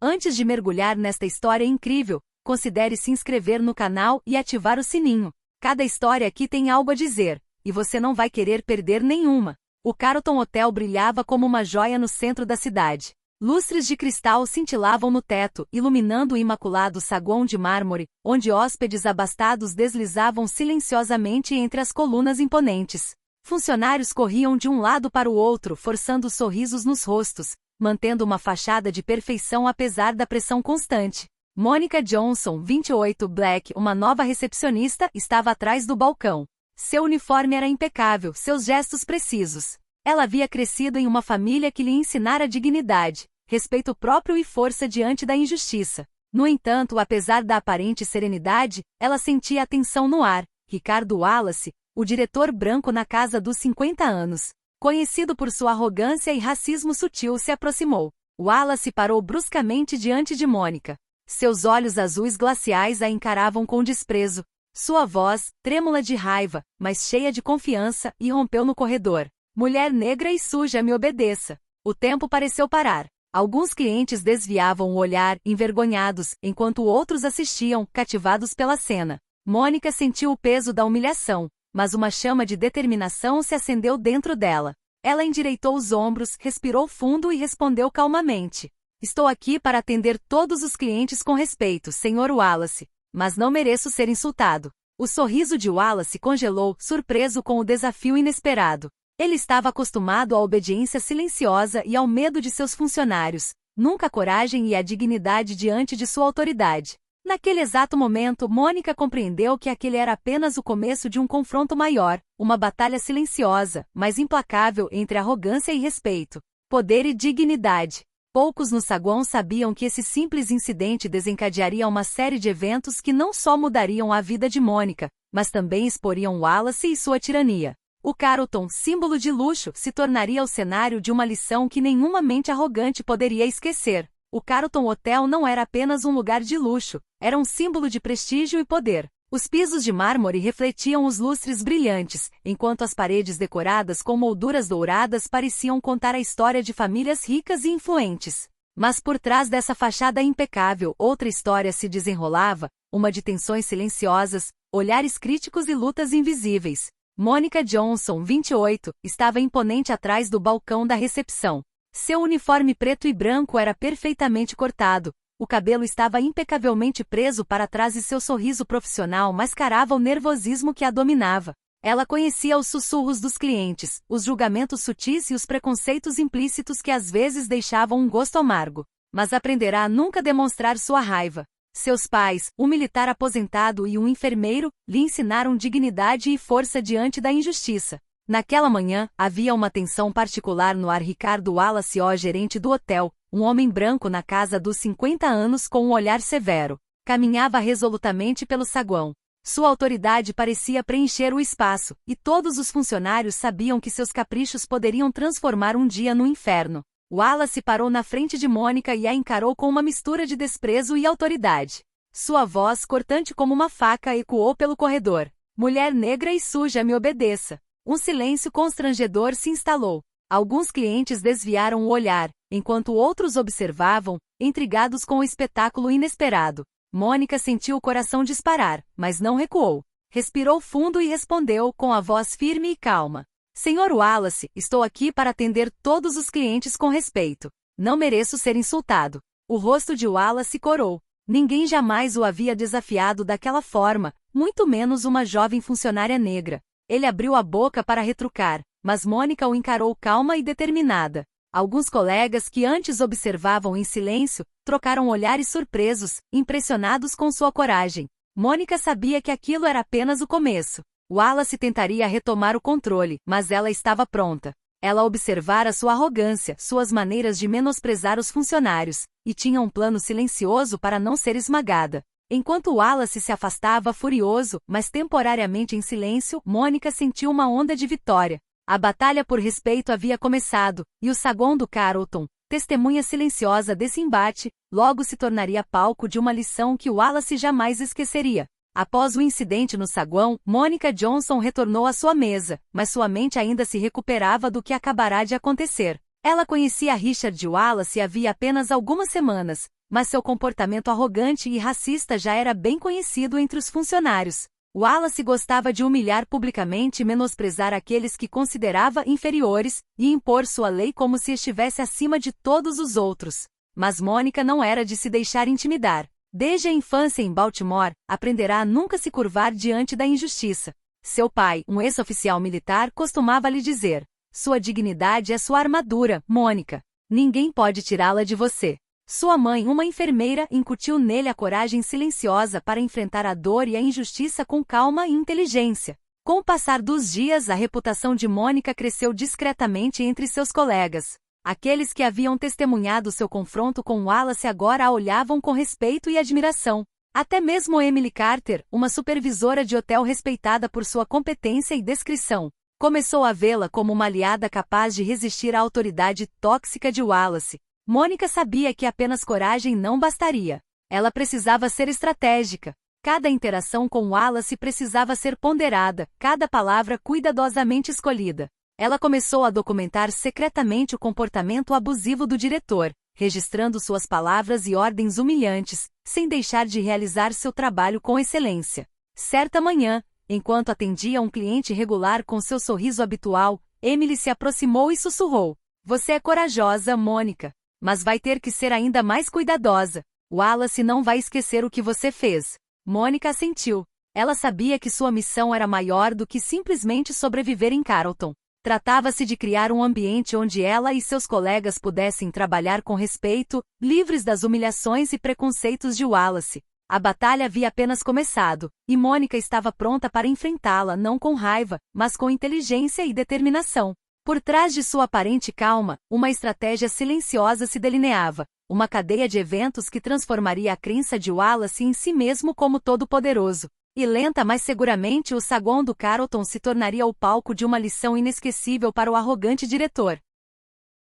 Antes de mergulhar nesta história incrível, considere se inscrever no canal e ativar o sininho. Cada história aqui tem algo a dizer, e você não vai querer perder nenhuma. O Carlton Hotel brilhava como uma joia no centro da cidade. Lustres de cristal cintilavam no teto, iluminando o imaculado saguão de mármore, onde hóspedes abastados deslizavam silenciosamente entre as colunas imponentes. Funcionários corriam de um lado para o outro, forçando sorrisos nos rostos, mantendo uma fachada de perfeição apesar da pressão constante. Monica Johnson, 28, Black, uma nova recepcionista, estava atrás do balcão. Seu uniforme era impecável, seus gestos precisos. Ela havia crescido em uma família que lhe ensinara dignidade, respeito próprio e força diante da injustiça. No entanto, apesar da aparente serenidade, ela sentia a tensão no ar. Ricardo Wallace, o diretor branco na casa dos 50 anos, conhecido por sua arrogância e racismo sutil, se aproximou. Wallace parou bruscamente diante de Monica. Seus olhos azuis glaciais a encaravam com desprezo. Sua voz, trêmula de raiva, mas cheia de confiança, irrompeu no corredor. Mulher negra e suja, me obedeça. O tempo pareceu parar. Alguns clientes desviavam o olhar, envergonhados, enquanto outros assistiam, cativados pela cena. Monica sentiu o peso da humilhação, mas uma chama de determinação se acendeu dentro dela. Ela endireitou os ombros, respirou fundo e respondeu calmamente. Estou aqui para atender todos os clientes com respeito, Sr. Wallace, mas não mereço ser insultado. O sorriso de Wallace congelou, surpreso com o desafio inesperado. Ele estava acostumado à obediência silenciosa e ao medo de seus funcionários, nunca a coragem e a dignidade diante de sua autoridade. Naquele exato momento, Monica compreendeu que aquele era apenas o começo de um confronto maior, uma batalha silenciosa, mas implacável entre arrogância e respeito, poder e dignidade. Poucos no saguão sabiam que esse simples incidente desencadearia uma série de eventos que não só mudariam a vida de Monica, mas também exporiam Wallace e sua tirania. O Carlton, símbolo de luxo, se tornaria o cenário de uma lição que nenhuma mente arrogante poderia esquecer. O Carlton Hotel não era apenas um lugar de luxo, era um símbolo de prestígio e poder. Os pisos de mármore refletiam os lustres brilhantes, enquanto as paredes decoradas com molduras douradas pareciam contar a história de famílias ricas e influentes. Mas por trás dessa fachada impecável, outra história se desenrolava, uma de tensões silenciosas, olhares críticos e lutas invisíveis. Monica Johnson, 28, estava imponente atrás do balcão da recepção. Seu uniforme preto e branco era perfeitamente cortado, o cabelo estava impecavelmente preso para trás e seu sorriso profissional mascarava o nervosismo que a dominava. Ela conhecia os sussurros dos clientes, os julgamentos sutis e os preconceitos implícitos que às vezes deixavam um gosto amargo. Mas aprenderá a nunca demonstrar sua raiva. Seus pais, um militar aposentado e um enfermeiro, lhe ensinaram dignidade e força diante da injustiça. Naquela manhã, havia uma tensão particular no ar. Ricardo Wallace, o gerente do hotel, um homem branco na casa dos 50 anos com um olhar severo, caminhava resolutamente pelo saguão. Sua autoridade parecia preencher o espaço, e todos os funcionários sabiam que seus caprichos poderiam transformar um dia no inferno. Wallace parou na frente de Monica e a encarou com uma mistura de desprezo e autoridade. Sua voz, cortante como uma faca, ecoou pelo corredor. Mulher negra e suja, me obedeça. Um silêncio constrangedor se instalou. Alguns clientes desviaram o olhar, enquanto outros observavam, intrigados com o espetáculo inesperado. Monica sentiu o coração disparar, mas não recuou. Respirou fundo e respondeu com a voz firme e calma. Sr. Wallace, estou aqui para atender todos os clientes com respeito. Não mereço ser insultado. O rosto de Wallace corou. Ninguém jamais o havia desafiado daquela forma, muito menos uma jovem funcionária negra. Ele abriu a boca para retrucar, mas Monica o encarou calma e determinada. Alguns colegas que antes observavam em silêncio, trocaram olhares surpresos, impressionados com sua coragem. Monica sabia que aquilo era apenas o começo. Wallace tentaria retomar o controle, mas ela estava pronta. Ela observara sua arrogância, suas maneiras de menosprezar os funcionários, e tinha um plano silencioso para não ser esmagada. Enquanto Wallace se afastava furioso, mas temporariamente em silêncio, Monica sentiu uma onda de vitória. A batalha por respeito havia começado, e o saguão do Carlton, testemunha silenciosa desse embate, logo se tornaria palco de uma lição que Wallace jamais esqueceria. Após o incidente no saguão, Monica Johnson retornou à sua mesa, mas sua mente ainda se recuperava do que acabará de acontecer. Ela conhecia Richard Wallace havia apenas algumas semanas, mas seu comportamento arrogante e racista já era bem conhecido entre os funcionários. Wallace gostava de humilhar publicamente e menosprezar aqueles que considerava inferiores, e impor sua lei como se estivesse acima de todos os outros. Mas Mônica não era de se deixar intimidar. Desde a infância em Baltimore, aprenderá a nunca se curvar diante da injustiça. Seu pai, um ex-oficial militar, costumava lhe dizer: "Sua dignidade é sua armadura, Mônica. Ninguém pode tirá-la de você." Sua mãe, uma enfermeira, incutiu nele a coragem silenciosa para enfrentar a dor e a injustiça com calma e inteligência. Com o passar dos dias, a reputação de Mônica cresceu discretamente entre seus colegas. Aqueles que haviam testemunhado seu confronto com Wallace agora a olhavam com respeito e admiração. Até mesmo Emily Carter, uma supervisora de hotel respeitada por sua competência e descrição, começou a vê-la como uma aliada capaz de resistir à autoridade tóxica de Wallace. Mônica sabia que apenas coragem não bastaria. Ela precisava ser estratégica. Cada interação com Wallace precisava ser ponderada, cada palavra cuidadosamente escolhida. Ela começou a documentar secretamente o comportamento abusivo do diretor, registrando suas palavras e ordens humilhantes, sem deixar de realizar seu trabalho com excelência. Certa manhã, enquanto atendia um cliente regular com seu sorriso habitual, Emily se aproximou e sussurrou: "Você é corajosa, Mônica. Mas vai ter que ser ainda mais cuidadosa. Wallace não vai esquecer o que você fez." Mônica assentiu. Ela sabia que sua missão era maior do que simplesmente sobreviver em Carrollton. Tratava-se de criar um ambiente onde ela e seus colegas pudessem trabalhar com respeito, livres das humilhações e preconceitos de Wallace. A batalha havia apenas começado, e Mônica estava pronta para enfrentá-la não com raiva, mas com inteligência e determinação. Por trás de sua aparente calma, uma estratégia silenciosa se delineava, uma cadeia de eventos que transformaria a crença de Wallace em si mesmo como todo-poderoso. E lenta mas seguramente o saguão do Carrollton se tornaria o palco de uma lição inesquecível para o arrogante diretor.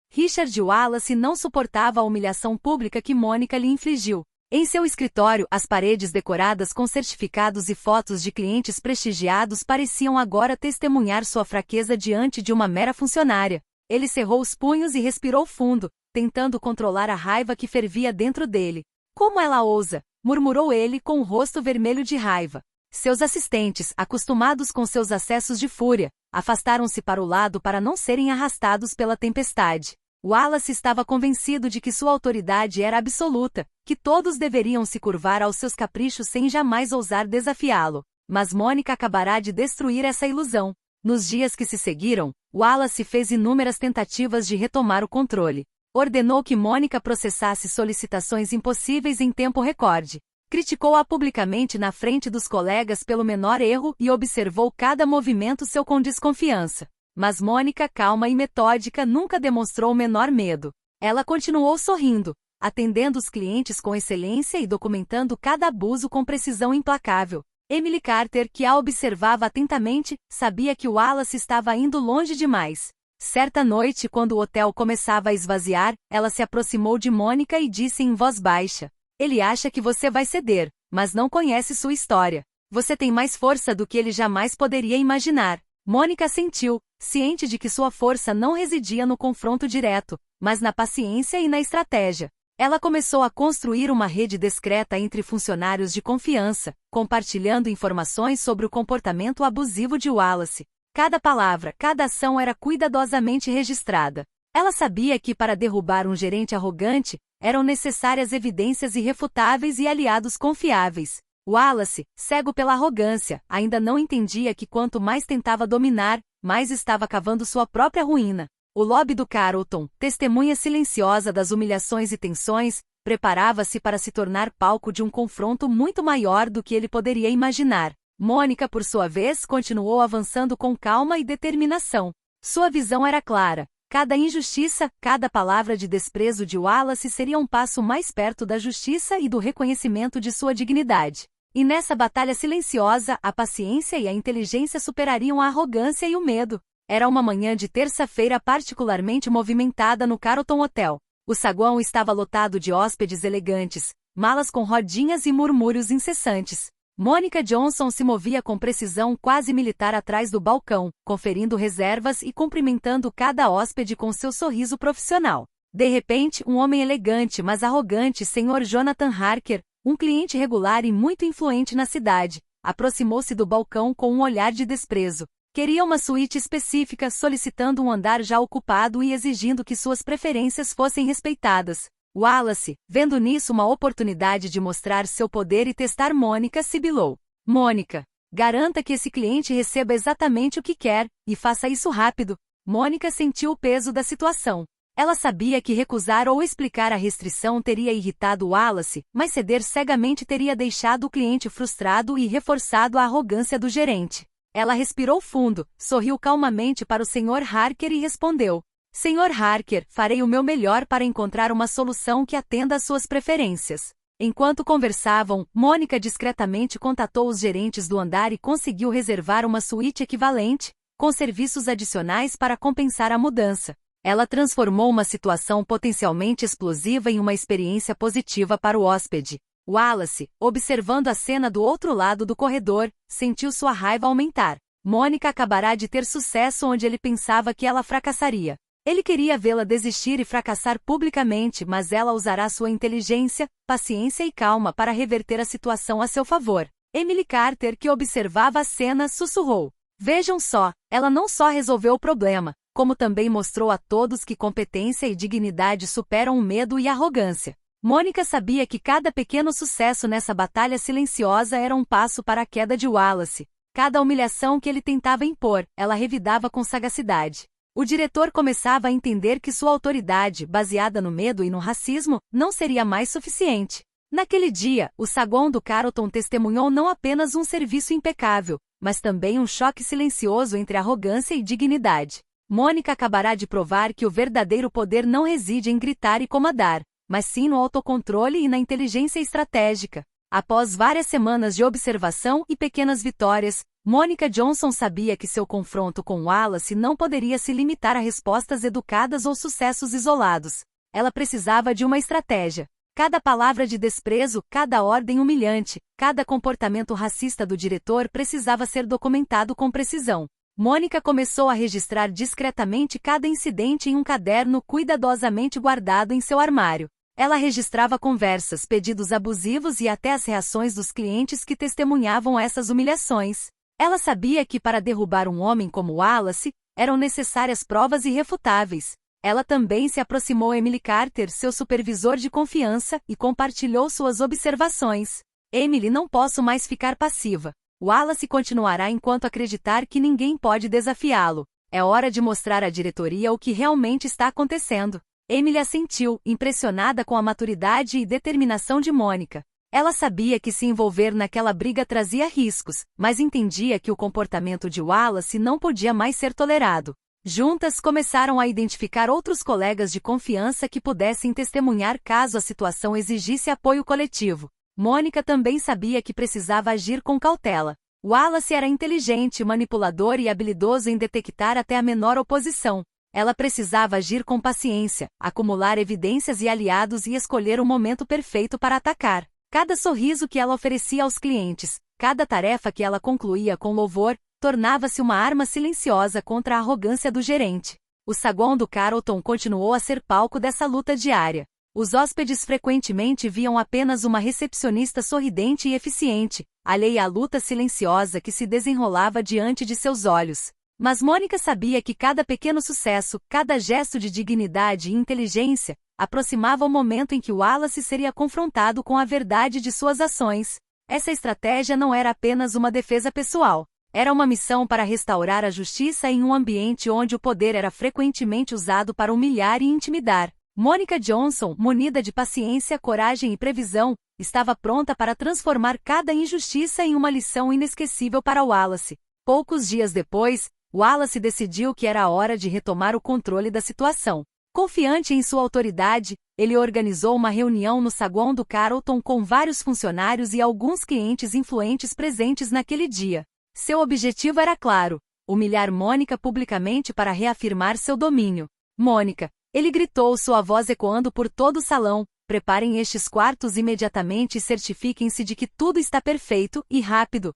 Richard Wallace não suportava a humilhação pública que Mônica lhe infligiu. Em seu escritório, as paredes decoradas com certificados e fotos de clientes prestigiados pareciam agora testemunhar sua fraqueza diante de uma mera funcionária. Ele cerrou os punhos e respirou fundo, tentando controlar a raiva que fervia dentro dele. "Como ela ousa?" murmurou ele com o rosto vermelho de raiva. Seus assistentes, acostumados com seus acessos de fúria, afastaram-se para o lado para não serem arrastados pela tempestade. Wallace estava convencido de que sua autoridade era absoluta, que todos deveriam se curvar aos seus caprichos sem jamais ousar desafiá-lo. Mas Mônica acabará de destruir essa ilusão. Nos dias que se seguiram, Wallace fez inúmeras tentativas de retomar o controle. Ordenou que Mônica processasse solicitações impossíveis em tempo recorde. Criticou-a publicamente na frente dos colegas pelo menor erro e observou cada movimento seu com desconfiança. Mas Mônica, calma e metódica, nunca demonstrou o menor medo. Ela continuou sorrindo, atendendo os clientes com excelência e documentando cada abuso com precisão implacável. Emily Carter, que a observava atentamente, sabia que Wallace estava indo longe demais. Certa noite, quando o hotel começava a esvaziar, ela se aproximou de Mônica e disse em voz baixa: "Ele acha que você vai ceder, mas não conhece sua história. Você tem mais força do que ele jamais poderia imaginar." Mônica assentiu, ciente de que sua força não residia no confronto direto, mas na paciência e na estratégia. Ela começou a construir uma rede discreta entre funcionários de confiança, compartilhando informações sobre o comportamento abusivo de Wallace. Cada palavra, cada ação era cuidadosamente registrada. Ela sabia que para derrubar um gerente arrogante, eram necessárias evidências irrefutáveis e aliados confiáveis. Wallace, cego pela arrogância, ainda não entendia que quanto mais tentava dominar, mais estava cavando sua própria ruína. O lobby do Carrollton, testemunha silenciosa das humilhações e tensões, preparava-se para se tornar palco de um confronto muito maior do que ele poderia imaginar. Mônica, por sua vez, continuou avançando com calma e determinação. Sua visão era clara. Cada injustiça, cada palavra de desprezo de Wallace seria um passo mais perto da justiça e do reconhecimento de sua dignidade. E nessa batalha silenciosa, a paciência e a inteligência superariam a arrogância e o medo. Era uma manhã de terça-feira particularmente movimentada no Carrollton Hotel. O saguão estava lotado de hóspedes elegantes, malas com rodinhas e murmúrios incessantes. Mônica Johnson se movia com precisão quase militar atrás do balcão, conferindo reservas e cumprimentando cada hóspede com seu sorriso profissional. De repente, um homem elegante mas arrogante, Sr. Jonathan Harker, um cliente regular e muito influente na cidade, aproximou-se do balcão com um olhar de desprezo. Queria uma suíte específica, solicitando um andar já ocupado e exigindo que suas preferências fossem respeitadas. Wallace, vendo nisso uma oportunidade de mostrar seu poder e testar Mônica, sibilou. Mônica, garanta que esse cliente receba exatamente o que quer, e faça isso rápido. Mônica sentiu o peso da situação. Ela sabia que recusar ou explicar a restrição teria irritado Wallace, mas ceder cegamente teria deixado o cliente frustrado e reforçado a arrogância do gerente. Ela respirou fundo, sorriu calmamente para o Sr. Harker e respondeu. Sr. Harker, farei o meu melhor para encontrar uma solução que atenda às suas preferências. Enquanto conversavam, Mônica discretamente contatou os gerentes do andar e conseguiu reservar uma suíte equivalente, com serviços adicionais para compensar a mudança. Ela transformou uma situação potencialmente explosiva em uma experiência positiva para o hóspede. Wallace, observando a cena do outro lado do corredor, sentiu sua raiva aumentar. Mônica acabará de ter sucesso onde ele pensava que ela fracassaria. Ele queria vê-la desistir e fracassar publicamente, mas ela usará sua inteligência, paciência e calma para reverter a situação a seu favor. Emily Carter, que observava a cena, sussurrou. Vejam só, ela não só resolveu o problema, como também mostrou a todos que competência e dignidade superam o medo e a arrogância. Mônica sabia que cada pequeno sucesso nessa batalha silenciosa era um passo para a queda de Wallace. Cada humilhação que ele tentava impor, ela revidava com sagacidade. O diretor começava a entender que sua autoridade, baseada no medo e no racismo, não seria mais suficiente. Naquele dia, o saguão do Carlton testemunhou não apenas um serviço impecável, mas também um choque silencioso entre arrogância e dignidade. Mônica acabará de provar que o verdadeiro poder não reside em gritar e comandar, mas sim no autocontrole e na inteligência estratégica. Após várias semanas de observação e pequenas vitórias, Mônica Johnson sabia que seu confronto com Wallace não poderia se limitar a respostas educadas ou sucessos isolados. Ela precisava de uma estratégia. Cada palavra de desprezo, cada ordem humilhante, cada comportamento racista do diretor precisava ser documentado com precisão. Mônica começou a registrar discretamente cada incidente em um caderno cuidadosamente guardado em seu armário. Ela registrava conversas, pedidos abusivos e até as reações dos clientes que testemunhavam essas humilhações. Ela sabia que para derrubar um homem como Wallace, eram necessárias provas irrefutáveis. Ela também se aproximou Emily Carter, seu supervisor de confiança, e compartilhou suas observações. Emily, não posso mais ficar passiva. Wallace continuará enquanto acreditar que ninguém pode desafiá-lo. É hora de mostrar à diretoria o que realmente está acontecendo. Emily assentiu, impressionada com a maturidade e determinação de Mônica. Ela sabia que se envolver naquela briga trazia riscos, mas entendia que o comportamento de Wallace não podia mais ser tolerado. Juntas começaram a identificar outros colegas de confiança que pudessem testemunhar caso a situação exigisse apoio coletivo. Mônica também sabia que precisava agir com cautela. Wallace era inteligente, manipulador e habilidoso em detectar até a menor oposição. Ela precisava agir com paciência, acumular evidências e aliados e escolher o momento perfeito para atacar. Cada sorriso que ela oferecia aos clientes, cada tarefa que ela concluía com louvor, tornava-se uma arma silenciosa contra a arrogância do gerente. O saguão do Carlton continuou a ser palco dessa luta diária. Os hóspedes frequentemente viam apenas uma recepcionista sorridente e eficiente, alheia à luta silenciosa que se desenrolava diante de seus olhos. Mas Mônica sabia que cada pequeno sucesso, cada gesto de dignidade e inteligência, aproximava o momento em que Wallace seria confrontado com a verdade de suas ações. Essa estratégia não era apenas uma defesa pessoal. Era uma missão para restaurar a justiça em um ambiente onde o poder era frequentemente usado para humilhar e intimidar. Mônica Johnson, munida de paciência, coragem e previsão, estava pronta para transformar cada injustiça em uma lição inesquecível para Wallace. Poucos dias depois, Wallace decidiu que era a hora de retomar o controle da situação. Confiante em sua autoridade, ele organizou uma reunião no saguão do Carlton com vários funcionários e alguns clientes influentes presentes naquele dia. Seu objetivo era claro: humilhar Mônica publicamente para reafirmar seu domínio. Mônica, ele gritou, sua voz ecoando por todo o salão, preparem estes quartos imediatamente e certifiquem-se de que tudo está perfeito e rápido.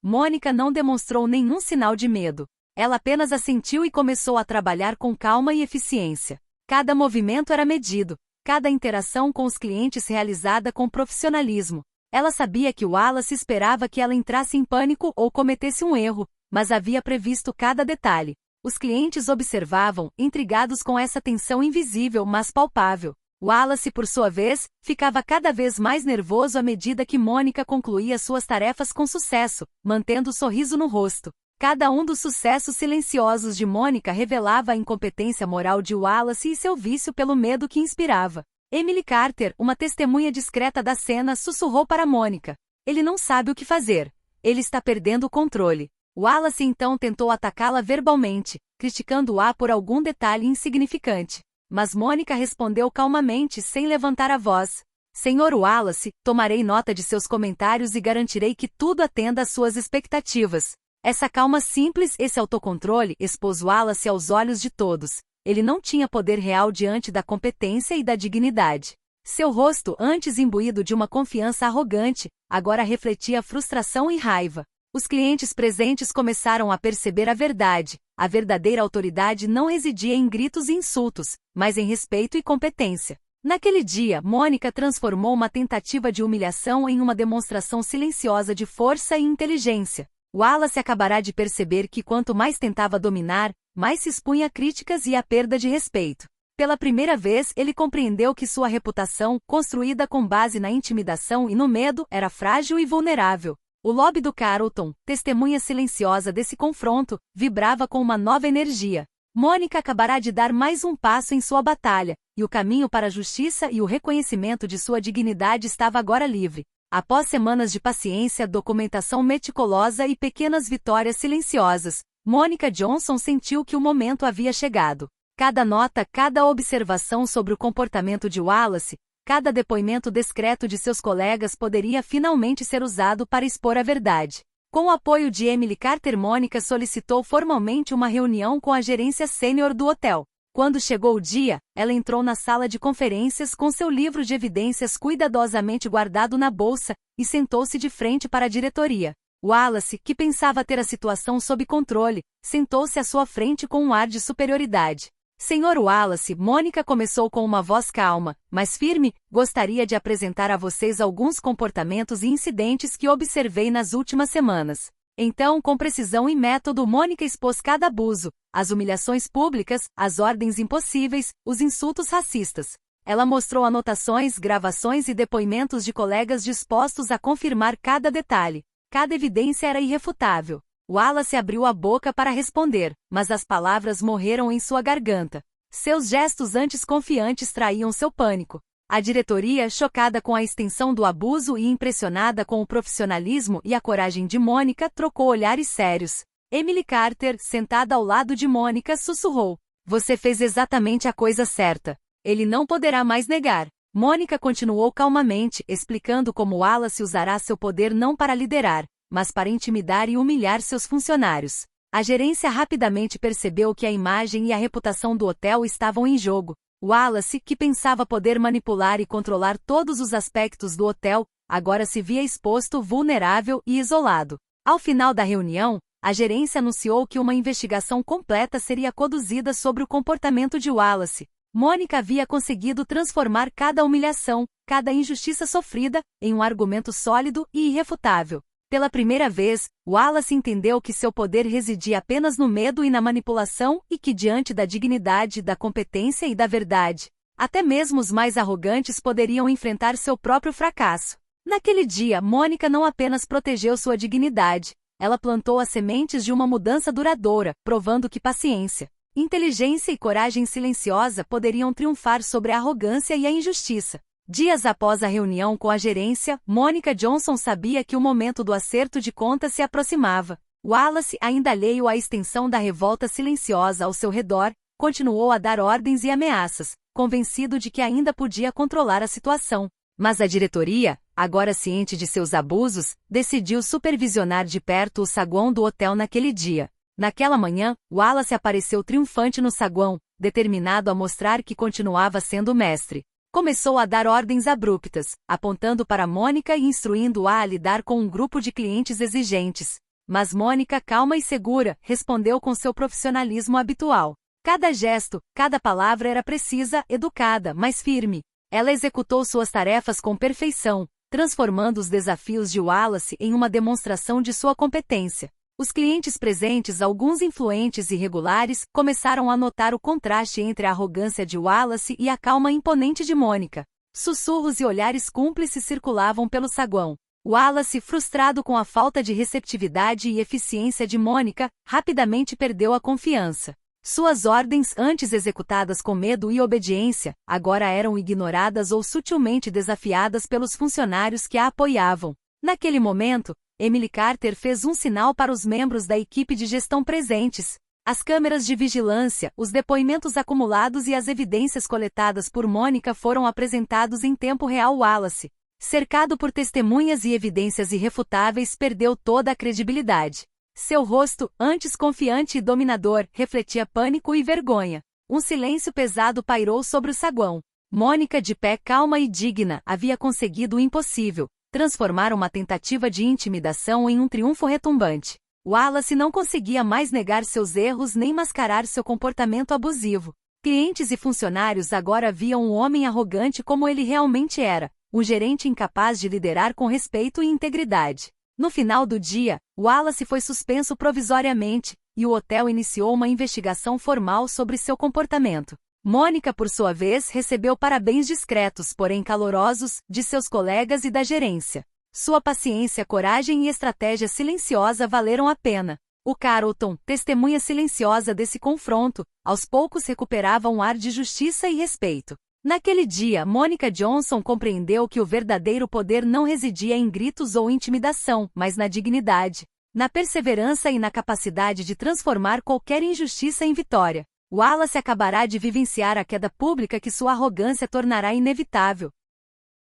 Mônica não demonstrou nenhum sinal de medo. Ela apenas assentiu e começou a trabalhar com calma e eficiência. Cada movimento era medido, cada interação com os clientes realizada com profissionalismo. Ela sabia que Wallace esperava que ela entrasse em pânico ou cometesse um erro, mas havia previsto cada detalhe. Os clientes observavam, intrigados com essa tensão invisível mas palpável. Wallace, por sua vez, ficava cada vez mais nervoso à medida que Mônica concluía suas tarefas com sucesso, mantendo o sorriso no rosto. Cada um dos sucessos silenciosos de Mônica revelava a incompetência moral de Wallace e seu vício pelo medo que inspirava. Emily Carter, uma testemunha discreta da cena, sussurrou para Mônica: "Ele não sabe o que fazer. Ele está perdendo o controle." Wallace então tentou atacá-la verbalmente, criticando-a por algum detalhe insignificante. Mas Mônica respondeu calmamente, sem levantar a voz: "Senhor Wallace, tomarei nota de seus comentários e garantirei que tudo atenda às suas expectativas." Essa calma simples, esse autocontrole, expôs Wallace aos olhos de todos. Ele não tinha poder real diante da competência e da dignidade. Seu rosto, antes imbuído de uma confiança arrogante, agora refletia frustração e raiva. Os clientes presentes começaram a perceber a verdade. A verdadeira autoridade não residia em gritos e insultos, mas em respeito e competência. Naquele dia, Mônica transformou uma tentativa de humilhação em uma demonstração silenciosa de força e inteligência. Wallace acabará de perceber que quanto mais tentava dominar, mais se expunha a críticas e a perda de respeito. Pela primeira vez, ele compreendeu que sua reputação, construída com base na intimidação e no medo, era frágil e vulnerável. O lobby do Carlton, testemunha silenciosa desse confronto, vibrava com uma nova energia. Mônica acabará de dar mais um passo em sua batalha, e o caminho para a justiça e o reconhecimento de sua dignidade estava agora livre. Após semanas de paciência, documentação meticulosa e pequenas vitórias silenciosas, Mônica Johnson sentiu que o momento havia chegado. Cada nota, cada observação sobre o comportamento de Wallace, cada depoimento discreto de seus colegas poderia finalmente ser usado para expor a verdade. Com o apoio de Emily Carter, Mônica solicitou formalmente uma reunião com a gerência sênior do hotel. Quando chegou o dia, ela entrou na sala de conferências com seu livro de evidências cuidadosamente guardado na bolsa e sentou-se de frente para a diretoria. Wallace, que pensava ter a situação sob controle, sentou-se à sua frente com um ar de superioridade. "Senhor Wallace", Mônica começou com uma voz calma, mas firme, "gostaria de apresentar a vocês alguns comportamentos e incidentes que observei nas últimas semanas." Então, com precisão e método, Mônica expôs cada abuso, as humilhações públicas, as ordens impossíveis, os insultos racistas. Ela mostrou anotações, gravações e depoimentos de colegas dispostos a confirmar cada detalhe. Cada evidência era irrefutável. Wallace abriu a boca para responder, mas as palavras morreram em sua garganta. Seus gestos antes confiantes traíam seu pânico. A diretoria, chocada com a extensão do abuso e impressionada com o profissionalismo e a coragem de Mônica, trocou olhares sérios. Emily Carter, sentada ao lado de Mônica, sussurrou: "Você fez exatamente a coisa certa. Ele não poderá mais negar." Mônica continuou calmamente, explicando como Wallace usará seu poder não para liderar, mas para intimidar e humilhar seus funcionários. A gerência rapidamente percebeu que a imagem e a reputação do hotel estavam em jogo. Wallace, que pensava poder manipular e controlar todos os aspectos do hotel, agora se via exposto, vulnerável e isolado. Ao final da reunião, a gerência anunciou que uma investigação completa seria conduzida sobre o comportamento de Wallace. Mônica havia conseguido transformar cada humilhação, cada injustiça sofrida, em um argumento sólido e irrefutável. Pela primeira vez, Wallace entendeu que seu poder residia apenas no medo e na manipulação e que diante da dignidade, da competência e da verdade, até mesmo os mais arrogantes poderiam enfrentar seu próprio fracasso. Naquele dia, Mônica não apenas protegeu sua dignidade, ela plantou as sementes de uma mudança duradoura, provando que paciência, inteligência e coragem silenciosa poderiam triunfar sobre a arrogância e a injustiça. Dias após a reunião com a gerência, Mônica Johnson sabia que o momento do acerto de contas se aproximava. Wallace, ainda alheio à extensão da revolta silenciosa ao seu redor, continuou a dar ordens e ameaças, convencido de que ainda podia controlar a situação. Mas a diretoria, agora ciente de seus abusos, decidiu supervisionar de perto o saguão do hotel naquele dia. Naquela manhã, Wallace apareceu triunfante no saguão, determinado a mostrar que continuava sendo mestre. Começou a dar ordens abruptas, apontando para Mônica e instruindo-a a lidar com um grupo de clientes exigentes. Mas Mônica, calma e segura, respondeu com seu profissionalismo habitual. Cada gesto, cada palavra era precisa, educada, mas firme. Ela executou suas tarefas com perfeição, transformando os desafios de Wallace em uma demonstração de sua competência. Os clientes presentes, alguns influentes e regulares, começaram a notar o contraste entre a arrogância de Wallace e a calma imponente de Mônica. Sussurros e olhares cúmplices circulavam pelo saguão. Wallace, frustrado com a falta de receptividade e eficiência de Mônica, rapidamente perdeu a confiança. Suas ordens, antes executadas com medo e obediência, agora eram ignoradas ou sutilmente desafiadas pelos funcionários que a apoiavam. Naquele momento, Emily Carter fez um sinal para os membros da equipe de gestão presentes. As câmeras de vigilância, os depoimentos acumulados e as evidências coletadas por Mônica foram apresentados em tempo real. Wallace, cercado por testemunhas e evidências irrefutáveis, perdeu toda a credibilidade. Seu rosto, antes confiante e dominador, refletia pânico e vergonha. Um silêncio pesado pairou sobre o saguão. Mônica, de pé calma e digna, havia conseguido o impossível: transformar uma tentativa de intimidação em um triunfo retumbante. Wallace não conseguia mais negar seus erros nem mascarar seu comportamento abusivo. Clientes e funcionários agora viam um homem arrogante como ele realmente era, um gerente incapaz de liderar com respeito e integridade. No final do dia, Wallace foi suspenso provisoriamente, e o hotel iniciou uma investigação formal sobre seu comportamento. Mônica, por sua vez, recebeu parabéns discretos, porém calorosos, de seus colegas e da gerência. Sua paciência, coragem e estratégia silenciosa valeram a pena. O Carlton, testemunha silenciosa desse confronto, aos poucos recuperava um ar de justiça e respeito. Naquele dia, Mônica Johnson compreendeu que o verdadeiro poder não residia em gritos ou intimidação, mas na dignidade, na perseverança e na capacidade de transformar qualquer injustiça em vitória. Wallace acabará de vivenciar a queda pública que sua arrogância tornará inevitável.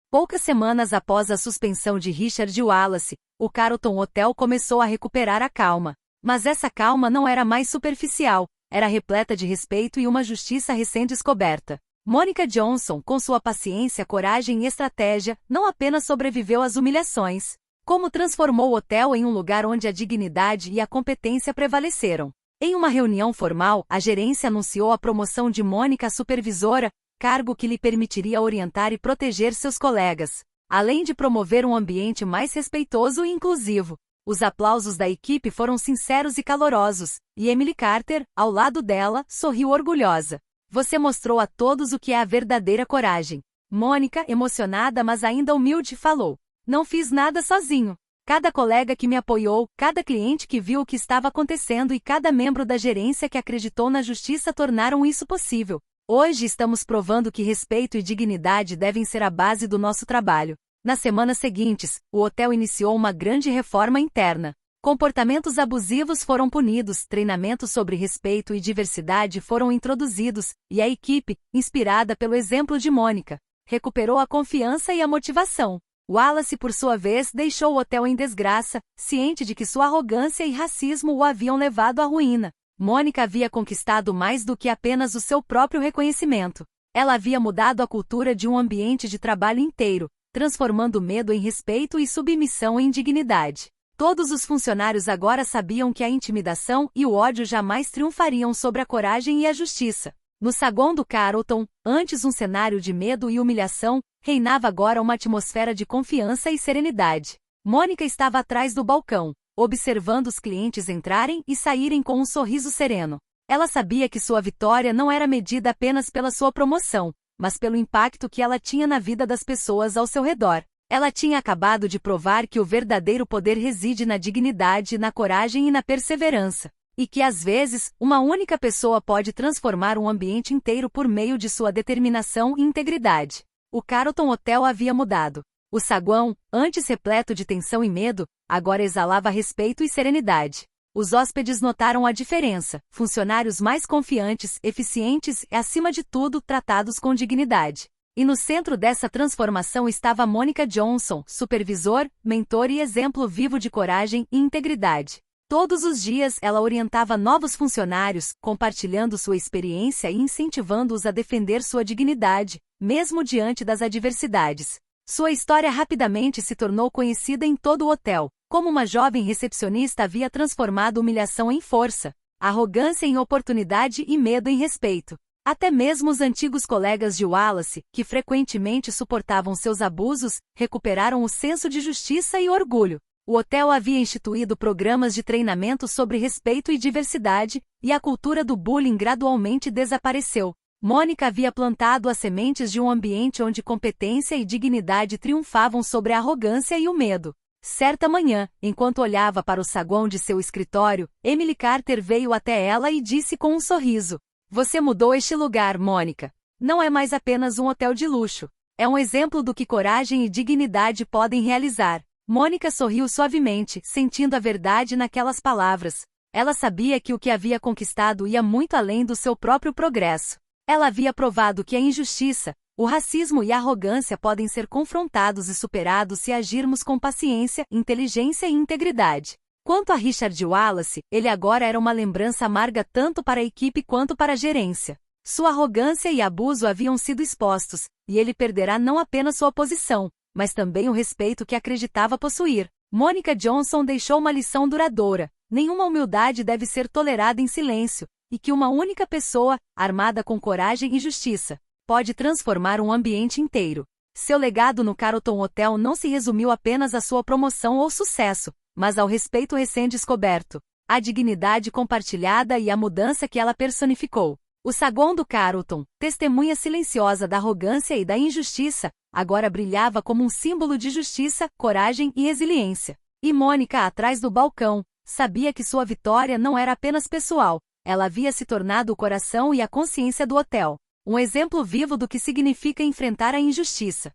Poucas semanas após a suspensão de Richard Wallace, o Carlton Hotel começou a recuperar a calma. Mas essa calma não era mais superficial, era repleta de respeito e uma justiça recém-descoberta. Mônica Johnson, com sua paciência, coragem e estratégia, não apenas sobreviveu às humilhações, como transformou o hotel em um lugar onde a dignidade e a competência prevaleceram. Em uma reunião formal, a gerência anunciou a promoção de Mônica a supervisora, cargo que lhe permitiria orientar e proteger seus colegas, além de promover um ambiente mais respeitoso e inclusivo. Os aplausos da equipe foram sinceros e calorosos, e Emily Carter, ao lado dela, sorriu orgulhosa. Você mostrou a todos o que é a verdadeira coragem. Mônica, emocionada mas ainda humilde, falou: não fiz nada sozinho. Cada colega que me apoiou, cada cliente que viu o que estava acontecendo e cada membro da gerência que acreditou na justiça tornaram isso possível. Hoje estamos provando que respeito e dignidade devem ser a base do nosso trabalho. Nas semanas seguintes, o hotel iniciou uma grande reforma interna. Comportamentos abusivos foram punidos, treinamentos sobre respeito e diversidade foram introduzidos, e a equipe, inspirada pelo exemplo de Mônica, recuperou a confiança e a motivação. Wallace, por sua vez, deixou o hotel em desgraça, ciente de que sua arrogância e racismo o haviam levado à ruína. Mônica havia conquistado mais do que apenas o seu próprio reconhecimento. Ela havia mudado a cultura de um ambiente de trabalho inteiro, transformando medo em respeito e submissão em dignidade. Todos os funcionários agora sabiam que a intimidação e o ódio jamais triunfariam sobre a coragem e a justiça. No saguão do Carlton, antes um cenário de medo e humilhação, reinava agora uma atmosfera de confiança e serenidade. Mônica estava atrás do balcão, observando os clientes entrarem e saírem com um sorriso sereno. Ela sabia que sua vitória não era medida apenas pela sua promoção, mas pelo impacto que ela tinha na vida das pessoas ao seu redor. Ela tinha acabado de provar que o verdadeiro poder reside na dignidade, na coragem e na perseverança. E que, às vezes, uma única pessoa pode transformar um ambiente inteiro por meio de sua determinação e integridade. O Carlton Hotel havia mudado. O saguão, antes repleto de tensão e medo, agora exalava respeito e serenidade. Os hóspedes notaram a diferença: funcionários mais confiantes, eficientes e, acima de tudo, tratados com dignidade. E no centro dessa transformação estava Mônica Johnson, supervisor, mentor e exemplo vivo de coragem e integridade. Todos os dias ela orientava novos funcionários, compartilhando sua experiência e incentivando-os a defender sua dignidade, mesmo diante das adversidades. Sua história rapidamente se tornou conhecida em todo o hotel, como uma jovem recepcionista havia transformado humilhação em força. arrogância em oportunidade e medo em respeito. Até mesmo os antigos colegas de Wallace, que frequentemente suportavam seus abusos, recuperaram o senso de justiça e orgulho. O hotel havia instituído programas de treinamento sobre respeito e diversidade, e a cultura do bullying gradualmente desapareceu. Mônica havia plantado as sementes de um ambiente onde competência e dignidade triunfavam sobre a arrogância e o medo. Certa manhã, enquanto olhava para o saguão de seu escritório, Emily Carter veio até ela e disse com um sorriso: "Você mudou este lugar, Mônica. Não é mais apenas um hotel de luxo. É um exemplo do que coragem e dignidade podem realizar." Mônica sorriu suavemente, sentindo a verdade naquelas palavras. Ela sabia que o que havia conquistado ia muito além do seu próprio progresso. Ela havia provado que a injustiça, o racismo e a arrogância podem ser confrontados e superados se agirmos com paciência, inteligência e integridade. Quanto a Richard Wallace, ele agora era uma lembrança amarga tanto para a equipe quanto para a gerência. Sua arrogância e abuso haviam sido expostos, e ele perderá não apenas sua posição, mas também o respeito que acreditava possuir. Mônica Johnson deixou uma lição duradoura: nenhuma humildade deve ser tolerada em silêncio, e que uma única pessoa, armada com coragem e justiça, pode transformar um ambiente inteiro. Seu legado no Carlton Hotel não se resumiu apenas à sua promoção ou sucesso, mas ao respeito recém-descoberto, à dignidade compartilhada e à mudança que ela personificou. O saguão do Carlton, testemunha silenciosa da arrogância e da injustiça, agora brilhava como um símbolo de justiça, coragem e resiliência. E Mônica, atrás do balcão, sabia que sua vitória não era apenas pessoal, ela havia se tornado o coração e a consciência do hotel. Um exemplo vivo do que significa enfrentar a injustiça.